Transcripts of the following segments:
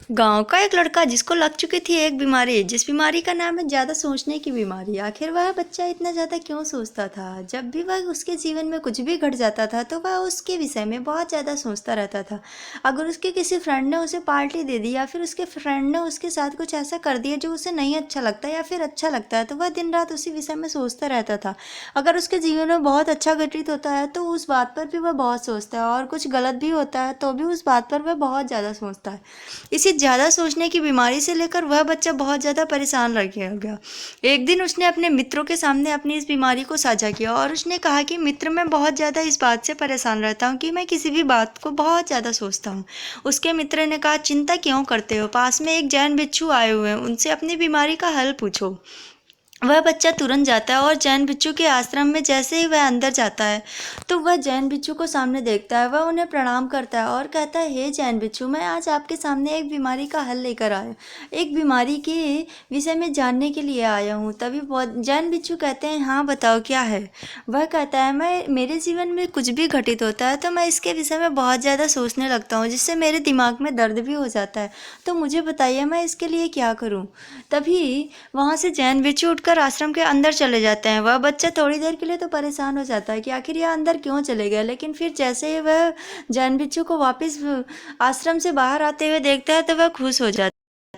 गांव का एक लड़का जिसको लग चुकी थी एक बीमारी, जिस बीमारी का नाम है ज़्यादा सोचने की बीमारी। आखिर वह बच्चा इतना ज़्यादा क्यों सोचता था? जब भी वह उसके जीवन में कुछ भी घट जाता था तो वह उसके विषय में बहुत ज़्यादा सोचता रहता था। अगर उसके किसी फ्रेंड ने उसे पार्टी दे दी या फिर उसके फ्रेंड ने उसके साथ कुछ ऐसा कर दिया जो उसे नहीं अच्छा लगता या फिर अच्छा लगता है, तो वह दिन रात उसी विषय में सोचता रहता था। अगर उसके जीवन में बहुत अच्छा घटित होता है तो उस बात पर भी वह बहुत सोचता है, और कुछ गलत भी होता है तो भी उस बात पर वह बहुत ज़्यादा सोचता है। इसी ज़्यादा सोचने की बीमारी से लेकर वह बच्चा बहुत ज़्यादा परेशान रह गया। एक दिन उसने अपने मित्रों के सामने अपनी इस बीमारी को साझा किया और उसने कहा कि मित्र, मैं बहुत ज़्यादा इस बात से परेशान रहता हूँ कि मैं किसी भी बात को बहुत ज़्यादा सोचता हूँ। उसके मित्र ने कहा, चिंता क्यों करते हो, पास में एक जैन भिक्षु आए हुए हैं, उनसे अपनी बीमारी का हल पूछो। वह बच्चा तुरंत जाता है और जैन भिक्षु के आश्रम में जैसे ही वह अंदर जाता है तो वह जैन भिक्षु को सामने देखता है। वह उन्हें प्रणाम करता है और कहता है, हे जैन भिक्षु, मैं आज आपके सामने एक बीमारी का हल लेकर आया, एक बीमारी के विषय में जानने के लिए आया हूँ। तभी जैन भिक्षु कहते हैं, हाँ बताओ क्या है। वह कहता है, मैं मेरे जीवन में कुछ भी घटित होता है तो मैं इसके विषय में बहुत ज़्यादा सोचने लगता हूँ, जिससे मेरे दिमाग में दर्द भी हो जाता है। तो मुझे बताइए मैं इसके लिए क्या करूँ। तभी वहाँ से जैन भिक्षु उठकर आश्रम के अंदर चले जाते हैं। वह बच्चा थोड़ी देर के लिए तो परेशान हो जाता है कि आखिर यह अंदर क्यों चले गए, लेकिन फिर जैसे ही वह जैन भिक्षु को वापस आश्रम से बाहर आते हुए देखता है तो वह खुश हो जाता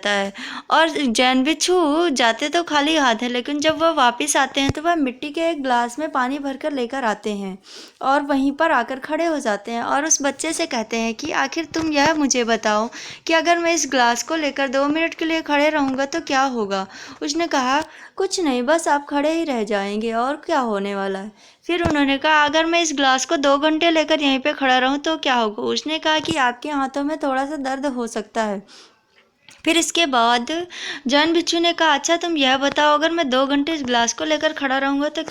है। और जैन भिक्षु जाते तो खाली हाथ है, लेकिन जब वह वापस आते हैं तो वह मिट्टी के एक ग्लास में पानी भरकर लेकर आते हैं और वहीं पर आकर खड़े हो जाते हैं और उस बच्चे से कहते हैं कि आखिर तुम यह मुझे बताओ कि अगर मैं इस ग्लास को लेकर 2 मिनट के लिए खड़े रहूँगा तो क्या होगा। उसने कहा, कुछ नहीं, बस आप खड़े ही रह जाएंगे, और क्या होने वाला है। फिर उन्होंने कहा, अगर मैं इस ग्लास को 2 घंटे लेकर यहीं पे खड़ा रहूं तो क्या होगा। उसने कहा कि आपके हाथों में थोड़ा सा दर्द हो सकता है। फिर इसके बाद जैन भिक्षु ने कहा, अच्छा तुम यह बताओ, अगर मैं 2 घंटे इस ग्लास को लेकर खड़ा रहूंगा तो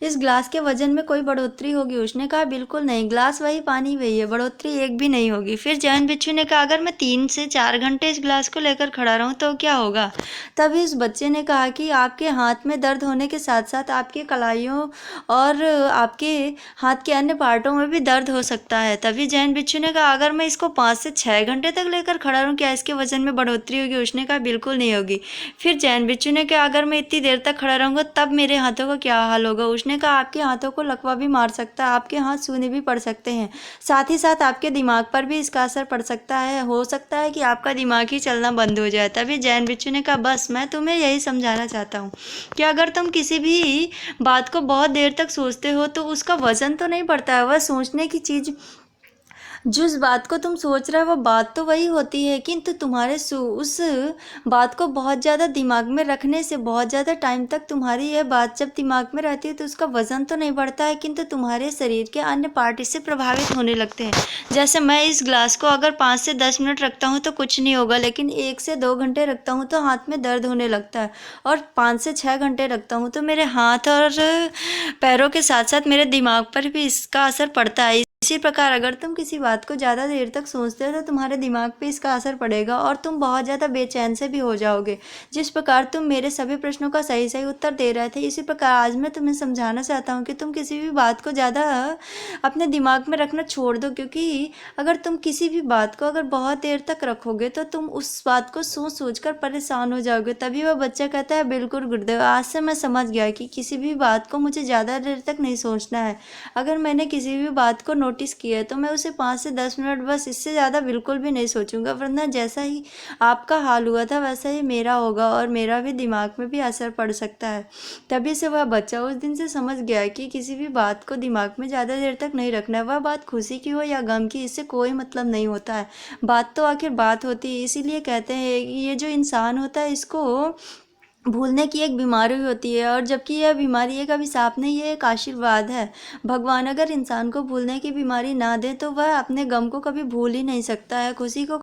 इस ग्लास के वजन में कोई बढ़ोतरी होगी। उसने कहा, बिल्कुल नहीं, ग्लास वही पानी वही है, बढ़ोतरी एक भी नहीं होगी। फिर जैन भिक्षु ने कहा, अगर मैं 3 से 4 घंटे इस ग्लास को लेकर खड़ा रहूं तो क्या होगा। तभी उस बच्चे ने कहा कि आपके हाथ में दर्द होने के साथ साथ आपकी कलाइयों और आपके हाथ के अन्य पार्टों में भी दर्द हो सकता है। तभी जैन भिक्षु ने कहा, अगर मैं इसको 5 से 6 घंटे तक लेकर खड़ा रहूं क्या इसके वजन में बढ़ोतरी होगी। उसने कहा, बिल्कुल नहीं होगी। फिर जैन भिक्षु ने कहा, अगर मैं इतनी देर तक खड़ा रहूंगा तब मेरे हाथों का क्या हाल होगा। उसने कहा, आपके हाथों को लकवा भी मार सकता है, आपके हाथ सूने भी पड़ सकते हैं, साथ ही साथ आपके दिमाग पर भी इसका असर पड़ सकता है, हो सकता है कि आपका दिमाग ही चलना बंद हो जाए। तभी जैन भिक्षु ने कहा, बस मैं तुम्हें यही समझाना चाहता हूँ कि अगर तुम किसी भी बात को बहुत देर तक सोचते हो तो उसका वजन तो नहीं बढ़ता है, वह सोचने की चीज़, जिस बात को तुम सोच रहे हो वो बात तो वही होती है, किंतु तुम्हारे उस बात को बहुत ज़्यादा दिमाग में रखने से बहुत ज़्यादा टाइम तक तुम्हारी यह बात जब दिमाग में रहती है तो उसका वज़न तो नहीं बढ़ता है, किंतु तुम्हारे शरीर के अन्य पार्ट इससे प्रभावित होने लगते हैं। जैसे मैं इस ग्लास को अगर 5 से 10 मिनट रखता हूँ तो कुछ नहीं होगा, लेकिन 1 से 2 घंटे रखता हूँ तो हाथ में दर्द होने लगता है, और 5 से 6 घंटे रखता हूँ तो मेरे हाथ और पैरों के साथ साथ मेरे दिमाग पर भी इसका असर पड़ता है। इसी प्रकार अगर तुम किसी बात को ज़्यादा देर तक सोचते हो तो तुम्हारे दिमाग पे इसका असर पड़ेगा और तुम बहुत ज़्यादा बेचैन से भी हो जाओगे। जिस प्रकार तुम मेरे सभी प्रश्नों का सही सही उत्तर दे रहे थे, इसी प्रकार आज मैं तुम्हें समझाना चाहता हूँ कि तुम किसी भी बात को ज़्यादा अपने दिमाग में रखना छोड़ दो, क्योंकि अगर तुम किसी भी बात को अगर बहुत देर तक रखोगे तो तुम उस बात को सोच सोच कर परेशान हो जाओगे। तभी वह बच्चा कहता है, बिल्कुल गुरुदेव, आज से मैं समझ गया कि किसी भी बात को मुझे ज़्यादा देर तक नहीं सोचना है। अगर मैंने किसी भी बात को नोटिस किया है तो मैं उसे 5 से 10 मिनट, बस इससे ज़्यादा बिल्कुल भी नहीं सोचूंगा, वरना जैसा ही आपका हाल हुआ था वैसा ही मेरा होगा और मेरा भी दिमाग में भी असर पड़ सकता है। तभी से वह बच्चा उस दिन से समझ गया कि किसी भी बात को दिमाग में ज़्यादा देर तक नहीं रखना है, वह बात खुशी की हो या गम की, इससे कोई मतलब नहीं होता है। बात तो आखिर बात होती है। इसीलिए कहते हैं कि ये जो इंसान होता है इसको भूलने की एक बीमारी होती है, और जबकि यह बीमारी एक अभिशाप नहीं, ये एक आशीर्वाद है। भगवान अगर इंसान को भूलने की बीमारी ना दे तो वह अपने गम को कभी भूल ही नहीं सकता है, खुशी को